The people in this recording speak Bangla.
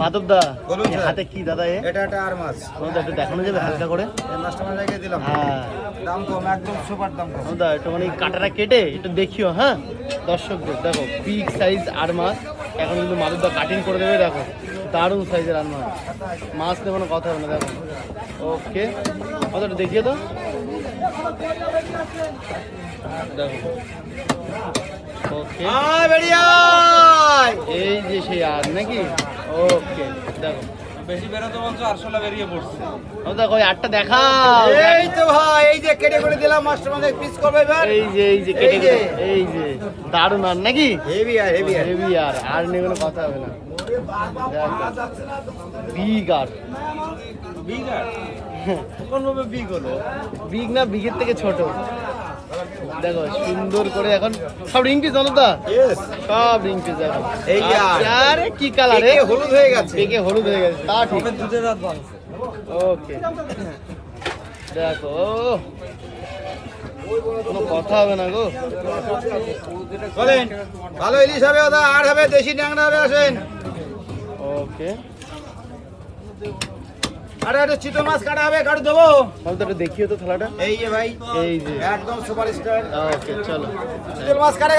মাধবদা বলুন স্যার। হাতে কি দাদা এটা একটা আর মাছ একটু দেখানো যাবে হালকা করে? এই মাছটা আমরা রেখে দিলাম। হ্যাঁ দাম কম, একদম সুপার দাম কম। দাদা একটুখানি কাটাটা কেটে একটু দেখিও, হ্যাঁ দর্শকদের দেখো বিগ সাইজ আর মাছ এখন কিন্তু মাধবদা কাটিং করে দেবে। দেখো দারুণ সাইজের আর মাছ, মাছ নিয়ে কোনো কথা হবে না। দেখো ওকে কতটা দেখিয়ে তো দেখো। ওকে এই যে সেই আর নাকি? ওকে দেখো বেশি বেরোতে বলছো, 800 বেরিয়ে পড়ছে। ও দেখো ওই আটটা দেখা। এই তো ভাই, এই যে কেটে করে দিলাম, মাছটা আমাদের পিস করবে এবার। এই যে কেটে এই যে। এই যে দারুণ আর নাকি? হেভি আর হেভি আর হেভি আর নিয়ে কোনো কথা হবে না। বিগ আর বিগ আর কোন ভাবে বিগ হলো? বিগ না, বিগের থেকে ছোট। দেখো সুন্দর করে এখন সব রিং পিস দা, ইয়েস। সব রিং পিস দেখো। এই যে আর। আর কি কালারে? একে হলুদ হয়ে গেছে। একে হলুদ হয়ে গেছে, তা ঠিক। তবে দুধের দাঁত ভাঙছে। ওকে দেখো কোনো কথা হবে না গো। বলেন, ভালো ইলিশ হবে, ওটা আর হবে, দেশি ট্যাংরা হবে, আসেন। ওকে আরে একটা চিতল মাছ কাটা হবে, কাটু দেবো। সব তো একটু দেখিও তো থালাটা। এই যে ভাই, এই যে একদম সুপার স্টার ওকে চলো। চিতল মাছ কাটা